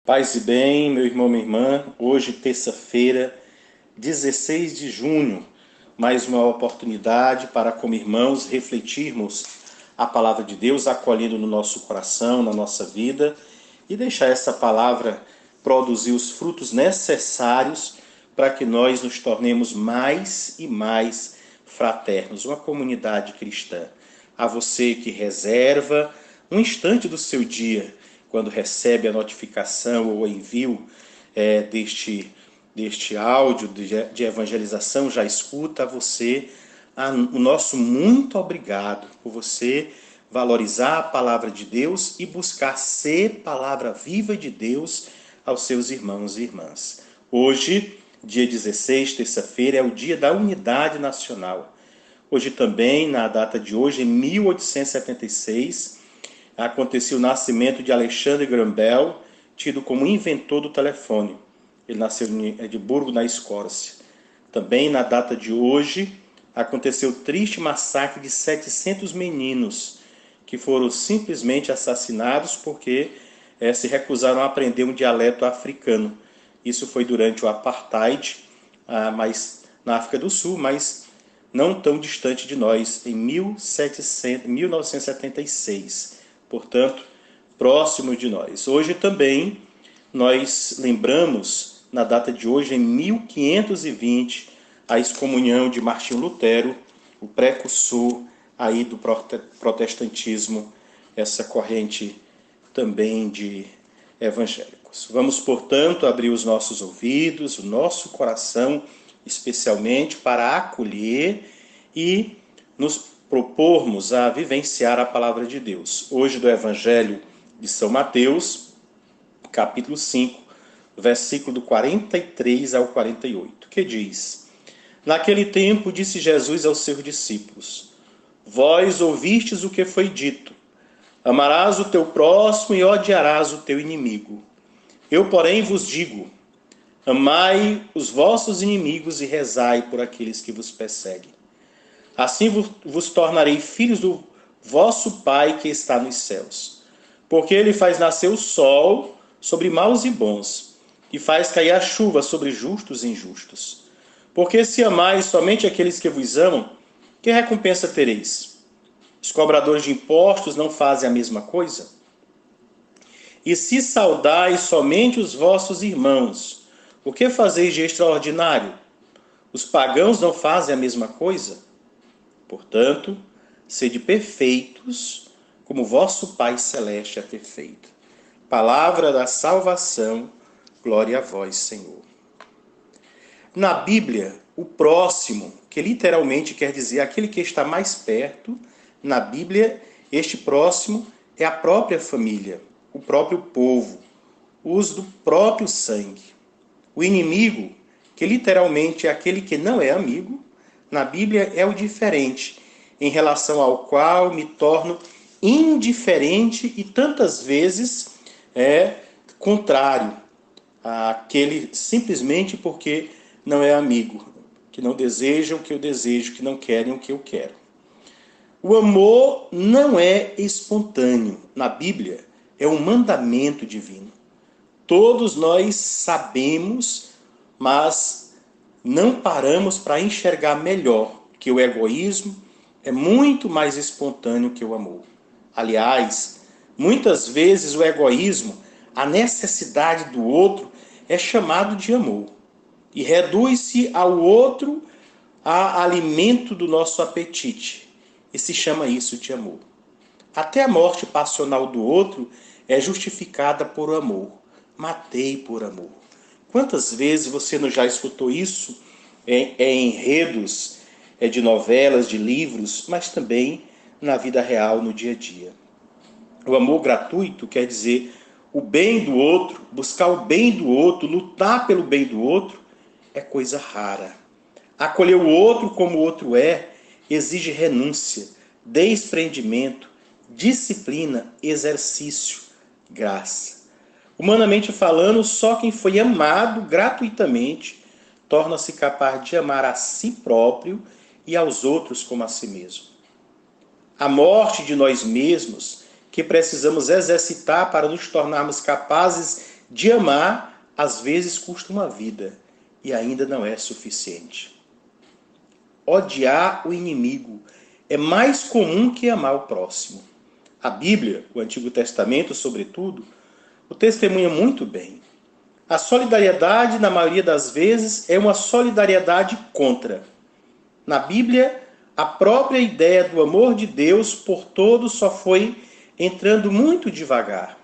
Paz e bem, meu irmão, minha irmã. Hoje, terça-feira, 16 de junho, mais uma oportunidade para, como irmãos, refletirmos a palavra de Deus, acolhendo no nosso coração, na nossa vida, e deixar essa palavra produzir os frutos necessários para que nós nos tornemos mais e mais fraternos, uma comunidade cristã. A você que reserva um instante do seu dia, quando recebe a notificação ou o envio deste áudio de evangelização, já escuta a você o nosso muito obrigado por você valorizar a palavra de Deus e buscar ser palavra viva de Deus aos seus irmãos e irmãs. Hoje, dia 16, terça-feira, é o dia da unidade nacional. Hoje também, na data de hoje, em 1876, aconteceu o nascimento de Alexandre Graham Bell, tido como inventor do telefone. Ele nasceu em Edimburgo, na Escócia. Também, na data de hoje, aconteceu o triste massacre de 700 meninos, que foram simplesmente assassinados porque se recusaram a aprender um dialeto africano. Isso foi durante o Apartheid, mas na África do Sul, mas não tão distante de nós, em 1976. Portanto, próximo de nós. Hoje também nós lembramos, na data de hoje, em 1520, a excomunhão de Martinho Lutero, o precursor aí do protestantismo, essa corrente também de evangélicos. Vamos, portanto, abrir os nossos ouvidos, o nosso coração, especialmente para acolher e nos propormos a vivenciar a palavra de Deus. Hoje do Evangelho de São Mateus, capítulo 5, versículo do 43 ao 48, que diz: Naquele tempo disse Jesus aos seus discípulos: Vós ouvistes o que foi dito, amarás o teu próximo e odiarás o teu inimigo. Eu, porém, vos digo, amai os vossos inimigos e rezai por aqueles que vos perseguem. Assim vos tornarei filhos do vosso Pai que está nos céus. Porque ele faz nascer o sol sobre maus e bons, e faz cair a chuva sobre justos e injustos. Porque se amais somente aqueles que vos amam, que recompensa tereis? Os cobradores de impostos não fazem a mesma coisa? E se saudais somente os vossos irmãos, o que fazeis de extraordinário? Os pagãos não fazem a mesma coisa? Portanto, sede perfeitos, como vosso Pai Celeste é perfeito. Palavra da salvação, glória a vós, Senhor. Na Bíblia, o próximo, que literalmente quer dizer aquele que está mais perto, na Bíblia, este próximo é a própria família, o próprio povo, os do próprio sangue. O inimigo, que literalmente é aquele que não é amigo, na Bíblia é o diferente, em relação ao qual me torno indiferente e tantas vezes contrário àquele simplesmente porque não é amigo, que não desejam o que eu desejo, que não querem o que eu quero. O amor não é espontâneo. Na Bíblia, é um mandamento divino. Todos nós sabemos, mas não paramos para enxergar melhor que o egoísmo é muito mais espontâneo que o amor. Aliás, muitas vezes o egoísmo, a necessidade do outro, é chamado de amor e reduz-se ao outro a alimento do nosso apetite, e se chama isso de amor. Até a morte passional do outro é justificada por amor. Matei por amor. Quantas vezes você não já escutou isso em enredos de novelas, de livros, mas também na vida real, no dia a dia? O amor gratuito quer dizer o bem do outro, buscar o bem do outro, lutar pelo bem do outro, é coisa rara. Acolher o outro como o outro é, exige renúncia, desprendimento, disciplina, exercício, graça. Humanamente falando, só quem foi amado gratuitamente torna-se capaz de amar a si próprio e aos outros como a si mesmo. A morte de nós mesmos, que precisamos exercitar para nos tornarmos capazes de amar, às vezes custa uma vida e ainda não é suficiente. Odiar o inimigo é mais comum que amar o próximo. A Bíblia, o Antigo Testamento, sobretudo, o testemunha muito bem. A solidariedade, na maioria das vezes, é uma solidariedade contra. Na Bíblia, a própria ideia do amor de Deus por todos só foi entrando muito devagar.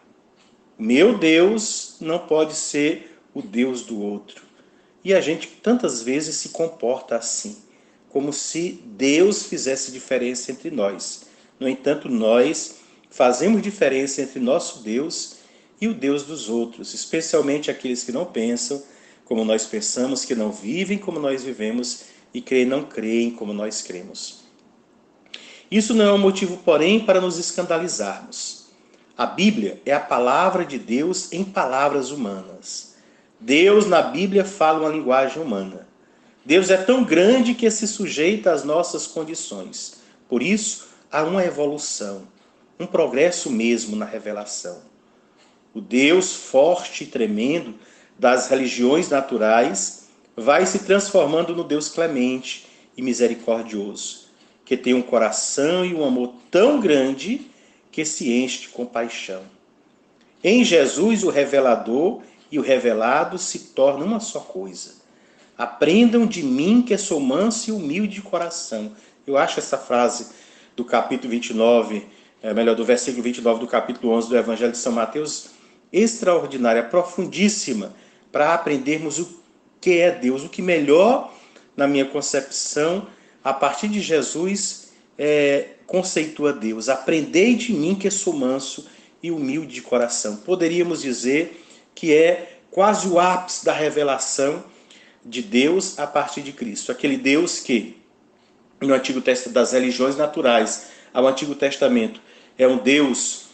Meu Deus não pode ser o Deus do outro. E a gente tantas vezes se comporta assim, como se Deus fizesse diferença entre nós. No entanto, nós fazemos diferença entre nosso Deus e o Deus dos outros, especialmente aqueles que não pensam como nós pensamos, que não vivem como nós vivemos e que não creem como nós cremos. Isso não é um motivo, porém, para nos escandalizarmos. A Bíblia é a palavra de Deus em palavras humanas. Deus, na Bíblia, fala uma linguagem humana. Deus é tão grande que se sujeita às nossas condições. Por isso, há uma evolução, um progresso mesmo na revelação. O Deus forte e tremendo das religiões naturais vai se transformando no Deus clemente e misericordioso, que tem um coração e um amor tão grande que se enche de compaixão. Em Jesus, o revelador e o revelado se tornam uma só coisa. Aprendam de mim que sou manso e humilde de coração. Eu acho essa frase do capítulo 29, do versículo 29 do capítulo 11 do Evangelho de São Mateus, extraordinária, profundíssima, para aprendermos o que é Deus, o que melhor, na minha concepção, a partir de Jesus, conceitua Deus. Aprendei de mim que sou manso e humilde de coração. Poderíamos dizer que é quase o ápice da revelação de Deus a partir de Cristo. Aquele Deus que, no Antigo Testamento, das religiões naturais ao Antigo Testamento, é um Deus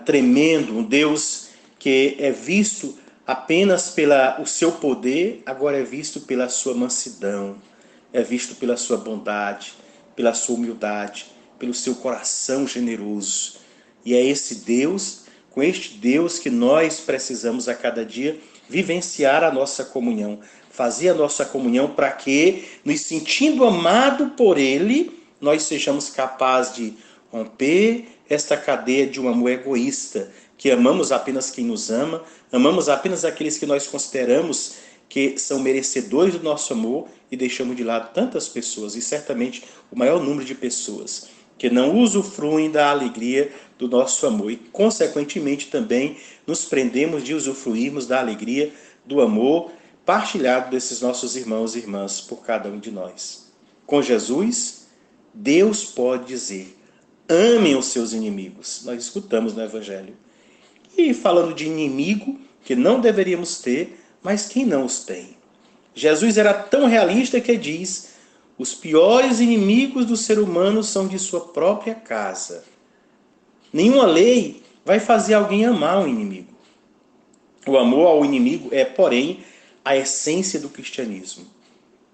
tremendo, um Deus que é visto apenas pelo seu poder, agora é visto pela sua mansidão, é visto pela sua bondade, pela sua humildade, pelo seu coração generoso. E é esse Deus, com este Deus, que nós precisamos a cada dia vivenciar a nossa comunhão, fazer a nossa comunhão para que, nos sentindo amado por Ele, nós sejamos capazes de romper esta cadeia de um amor egoísta, que amamos apenas quem nos ama, amamos apenas aqueles que nós consideramos que são merecedores do nosso amor e deixamos de lado tantas pessoas, e certamente o maior número de pessoas, que não usufruem da alegria do nosso amor e, consequentemente, também nos prendemos de usufruirmos da alegria do amor partilhado desses nossos irmãos e irmãs por cada um de nós. Com Jesus, Deus pode dizer: amem os seus inimigos. Nós escutamos no Evangelho. E falando de inimigo, que não deveríamos ter, mas quem não os tem? Jesus era tão realista que diz: os piores inimigos do ser humano são de sua própria casa. Nenhuma lei vai fazer alguém amar um inimigo. O amor ao inimigo é, porém, a essência do cristianismo.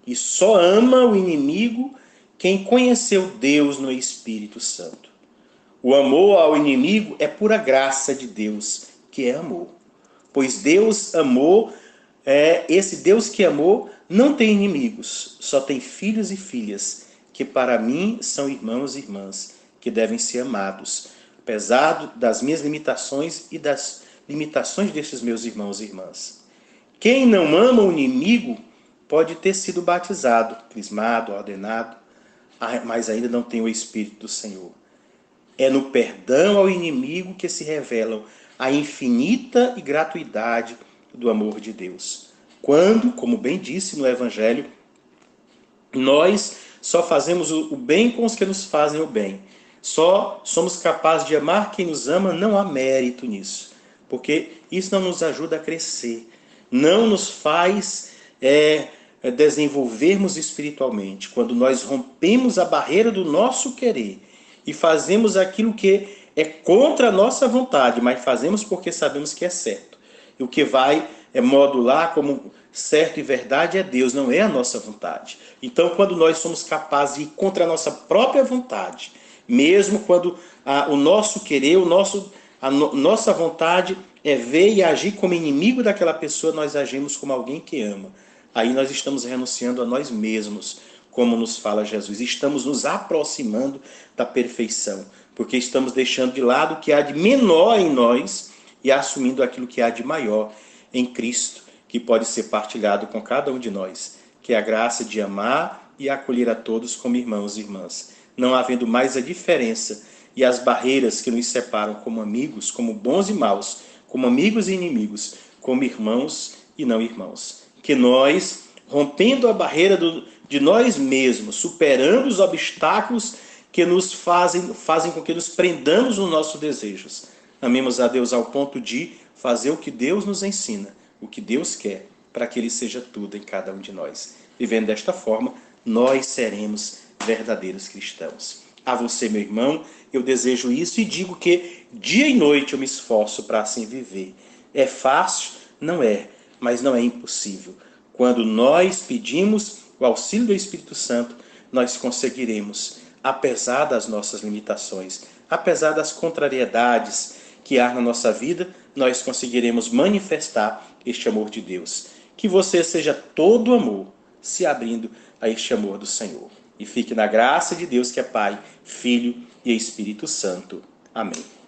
E só ama o inimigo quem conheceu Deus no Espírito Santo. O amor ao inimigo é pura graça de Deus, que é amor. Pois Deus amou, esse Deus que amou não tem inimigos, só tem filhos e filhas, que para mim são irmãos e irmãs, que devem ser amados, apesar das minhas limitações e das limitações desses meus irmãos e irmãs. Quem não ama o inimigo pode ter sido batizado, crismado, ordenado, mas ainda não tem o Espírito do Senhor. É no perdão ao inimigo que se revelam a infinita e gratuidade do amor de Deus. Quando, como bem disse no Evangelho, nós só fazemos o bem com os que nos fazem o bem. Só somos capazes de amar quem nos ama, não há mérito nisso. Porque isso não nos ajuda a crescer. Não nos faz desenvolvermos espiritualmente. Quando nós rompemos a barreira do nosso querer e fazemos aquilo que é contra a nossa vontade, mas fazemos porque sabemos que é certo. E o que vai modular como certo e verdade é Deus, não é a nossa vontade. Então, quando nós somos capazes de ir contra a nossa própria vontade, mesmo quando o nosso querer, a nossa vontade ver e agir como inimigo daquela pessoa, nós agimos como alguém que ama. Aí nós estamos renunciando a nós mesmos, como nos fala Jesus. Estamos nos aproximando da perfeição, porque estamos deixando de lado o que há de menor em nós e assumindo aquilo que há de maior em Cristo, que pode ser partilhado com cada um de nós, que é a graça de amar e acolher a todos como irmãos e irmãs, não havendo mais a diferença e as barreiras que nos separam como amigos, como bons e maus, como amigos e inimigos, como irmãos e não irmãos. Que nós, rompendo a barreira de nós mesmos, superando os obstáculos que nos fazem com que nos prendamos nos nossos desejos, amemos a Deus ao ponto de fazer o que Deus nos ensina, o que Deus quer, para que Ele seja tudo em cada um de nós. Vivendo desta forma, nós seremos verdadeiros cristãos. A você, meu irmão, eu desejo isso e digo que dia e noite eu me esforço para assim viver. É fácil? Não é, mas não é impossível. Quando nós pedimos o auxílio do Espírito Santo, nós conseguiremos, apesar das nossas limitações, apesar das contrariedades que há na nossa vida, nós conseguiremos manifestar este amor de Deus. Que você seja todo amor, se abrindo a este amor do Senhor. E fique na graça de Deus que é Pai, Filho e Espírito Santo. Amém.